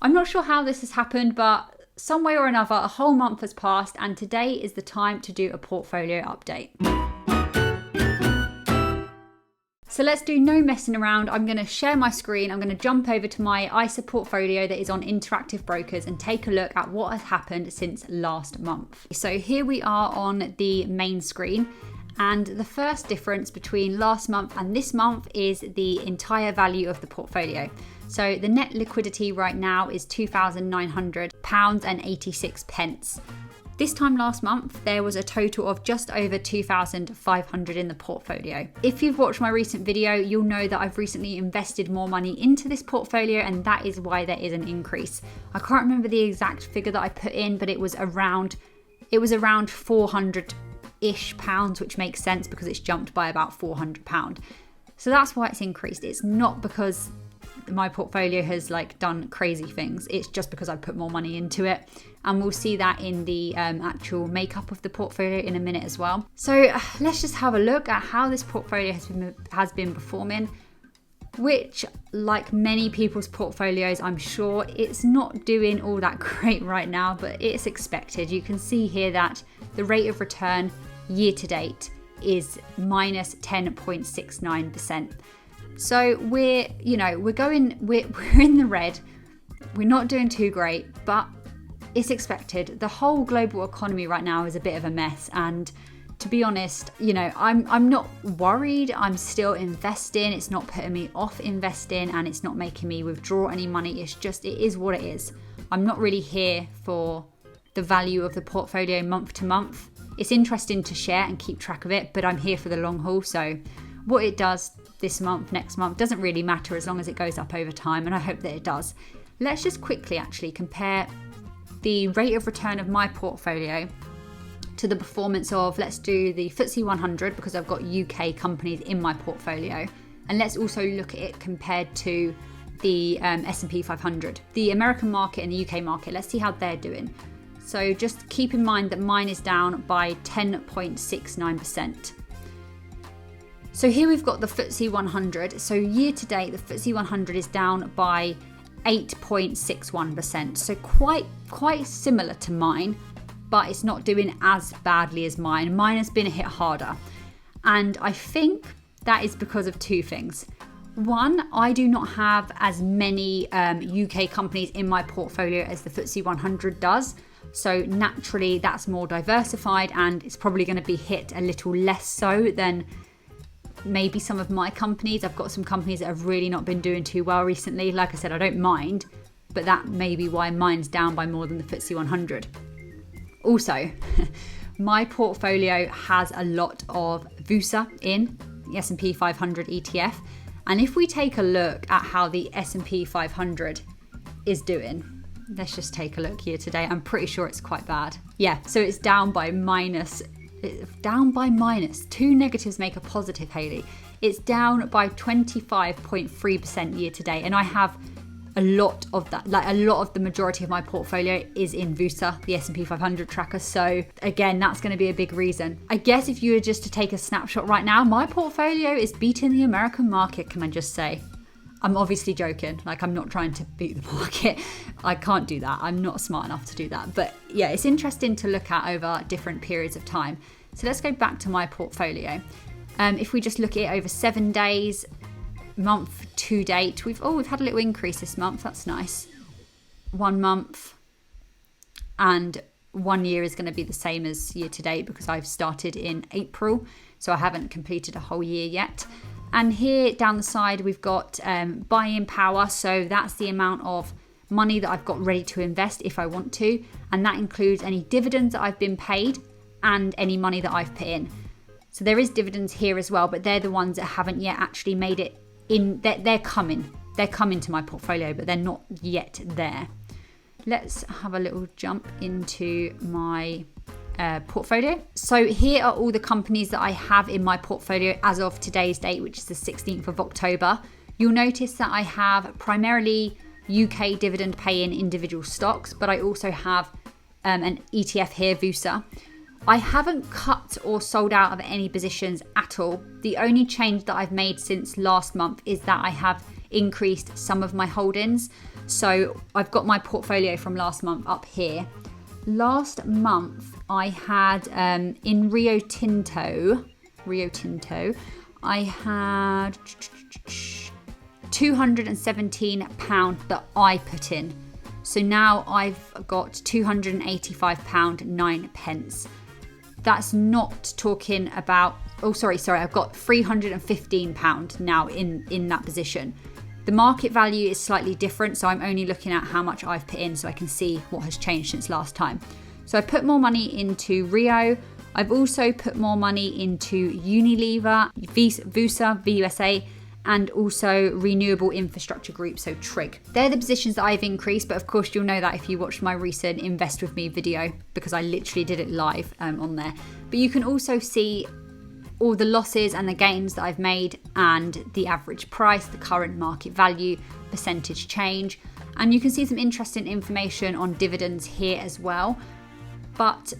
I'm not sure how this has happened, but some way or another, a whole month has passed and today is the time to do a portfolio update. So let's do no messing around. I'm going to share my screen. I'm going to jump over to my ISA portfolio that is on Interactive Brokers and take a look at what has happened since last month. So here we are on the main screen. And the first difference between last month and this month is the entire value of the portfolio. So the net liquidity right now is £2,900 and 86 pence. This time last month, there was a total of just over 2,500 in the portfolio. If you've watched my recent video, you'll know that I've recently invested more money into this portfolio, and that is why there is an increase. I can't remember the exact figure that I put in, but it was around 400-ish pounds, which makes sense because it's jumped by about £400. So that's why it's increased. It's not because my portfolio has done crazy things. It's just because I put more money into it, and we'll see that in the actual makeup of the portfolio in a minute as well. So let's just have a look at how this portfolio has been performing, which, like many people's portfolios, I'm sure it's not doing all that great right now, but it's expected. You can see here that the rate of return year to date is minus 10.69%. So we're in the red. We're not doing too great, but it's expected. The whole global economy right now is a bit of a mess, and to be honest, I'm not worried. I'm still investing. It's not putting me off investing, and it's not making me withdraw any money. It is what it is. I'm not really here for the value of the portfolio month to month. It's interesting to share and keep track of it, but I'm here for the long haul. So what it does this month, next month, doesn't really matter as long as it goes up over time, and I hope that it does. Let's just quickly actually compare the rate of return of my portfolio to the performance of, let's do the FTSE 100 because I've got UK companies in my portfolio, and let's also look at it compared to the S&P 500, the American market and the UK market. Let's see how they're doing. So just keep in mind that mine is down by 10.69%. So here we've got the FTSE 100. So year to date, the FTSE 100 is down by 8.61%. So quite similar to mine, but it's not doing as badly as mine. Mine has been hit harder. And I think that is because of two things. One, I do not have as many UK companies in my portfolio as the FTSE 100 does. So naturally, that's more diversified, and it's probably going to be hit a little less so than maybe some of my companies. I've got some companies that have really not been doing too well recently. Like I said, I don't mind, but that may be why mine's down by more than the FTSE 100. Also, my portfolio has a lot of VUSA in the S&P 500 ETF. And if we take a look at how the S&P 500 is doing, let's just take a look here today. I'm pretty sure it's quite bad. Yeah, so it's down by minus. Two negatives make a positive, Hayley. It's down by 25.3% year to date, and I have a lot of that. The majority of my portfolio is in VUSA, the S&P 500 tracker. So again, that's going to be a big reason. I guess if you were just to take a snapshot right now, my portfolio is beating the American market. Can I just say? I'm obviously joking. I'm not trying to beat the market. I can't do that. I'm not smart enough to do that. But yeah, it's interesting to look at over different periods of time. So let's go back to my portfolio. If we just look at it over 7 days, month to date, we've had a little increase this month. That's nice. 1 month and 1 year is going to be the same as year to date because I've started in April. So I haven't completed a whole year yet. And here down the side, we've got buy-in power. So that's the amount of money that I've got ready to invest if I want to. And that includes any dividends that I've been paid and any money that I've put in. So there is dividends here as well, but they're the ones that haven't yet actually made it in. They're coming to my portfolio, but they're not yet there. Let's have a little jump into my portfolio. So here are all the companies that I have in my portfolio as of today's date, which is the 16th of October. You'll notice that I have primarily UK dividend paying individual stocks, but I also have an ETF here, VUSA. I haven't cut or sold out of any positions at all. The only change that I've made since last month is that I have increased some of my holdings. So I've got my portfolio from last month up here. Last month I had in Rio Tinto, I had £217 that I put in. So now I've got £285.09. That's not talking about, sorry, I've got £315 now in that position. The market value is slightly different, so I'm only looking at how much I've put in so I can see what has changed since last time. So I put more money into Rio. I've also put more money into Unilever, VUSA, and also Renewable Infrastructure Group, so TRIG. They're the positions that I've increased, but of course you'll know that if you watched my recent Invest With Me video, because I literally did it live on there. But you can also see all the losses and the gains that I've made and the average price, the current market value, percentage change. And you can see some interesting information on dividends here as well. But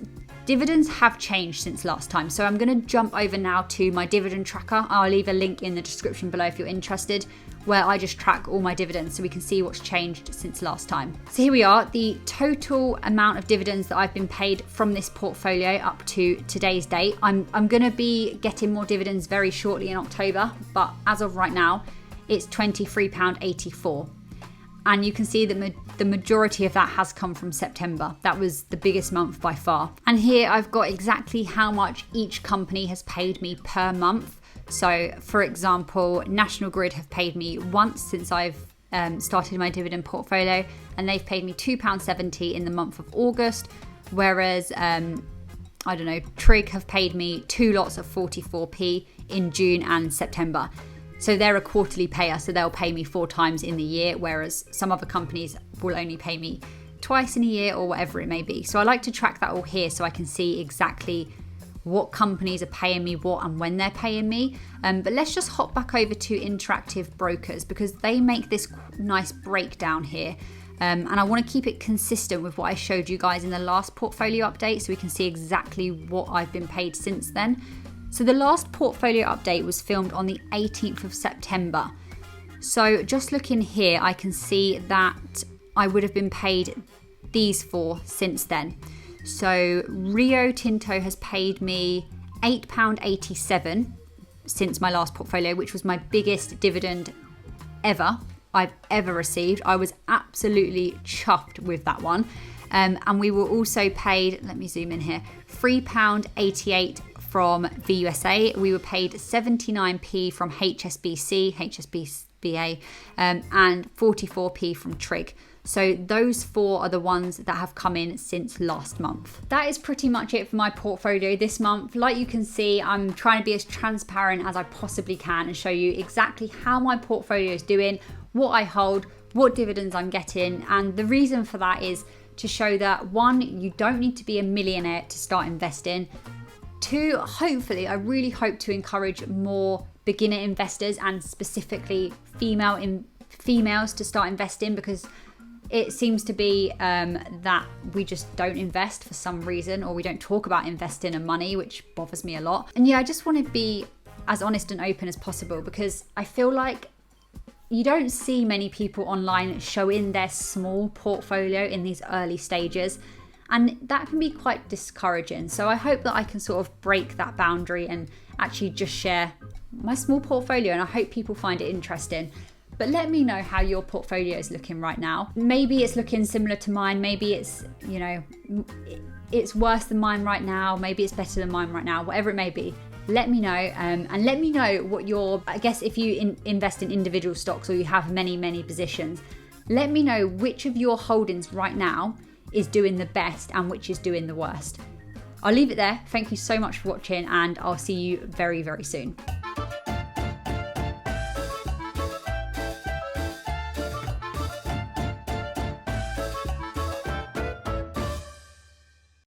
dividends have changed since last time. So I'm going to jump over now to my dividend tracker. I'll leave a link in the description below if you're interested, where I just track all my dividends so we can see what's changed since last time. So here we are, the total amount of dividends that I've been paid from this portfolio up to today's date. I'm going to be getting more dividends very shortly in October, but as of right now, it's £23.84. And you can see that the majority of that has come from September. That was the biggest month by far. And here I've got exactly how much each company has paid me per month. So for example, National Grid have paid me once since I've started my dividend portfolio, and they've paid me £2.70 in the month of August. Whereas, TRIG have paid me 2 lots of 44p in June and September. So they're a quarterly payer, so they'll pay me 4 times in the year, whereas some other companies will only pay me twice in a year or whatever it may be. So I like to track that all here so I can see exactly what companies are paying me what and when they're paying me. But let's just hop back over to Interactive Brokers because they make this nice breakdown here. And I want to keep it consistent with what I showed you guys in the last portfolio update so we can see exactly what I've been paid since then. So the last portfolio update was filmed on the 18th of September. So just looking here, I can see that I would have been paid these 4 since then. So Rio Tinto has paid me £8.87 since my last portfolio, which was my biggest dividend I've ever received. I was absolutely chuffed with that one. And we were also paid, let me zoom in here, £3.88 from VUSA. We were paid 79p from HSBCA, and 44p from TRIG. So those 4 are the ones that have come in since last month. That is pretty much it for my portfolio this month. Like you can see, I'm trying to be as transparent as I possibly can and show you exactly how my portfolio is doing, what I hold, what dividends I'm getting. And the reason for that is to show that 1, you don't need to be a millionaire to start investing. 2, hopefully, I really hope to encourage more beginner investors and specifically females to start investing, because it seems to be that we just don't invest for some reason, or we don't talk about investing and money, which bothers me a lot. And yeah, I just want to be as honest and open as possible because I feel like you don't see many people online showing their small portfolio in these early stages. And that can be quite discouraging. So I hope that I can sort of break that boundary and actually just share my small portfolio. And I hope people find it interesting. But let me know how your portfolio is looking right now. Maybe it's looking similar to mine. Maybe it's, it's worse than mine right now. Maybe it's better than mine right now. Whatever it may be, let me know. And let me know what I guess if you invest in individual stocks or you have many, many positions, let me know which of your holdings right now is doing the best and which is doing the worst. I'll leave it there. Thank you so much for watching, and I'll see you very, very soon.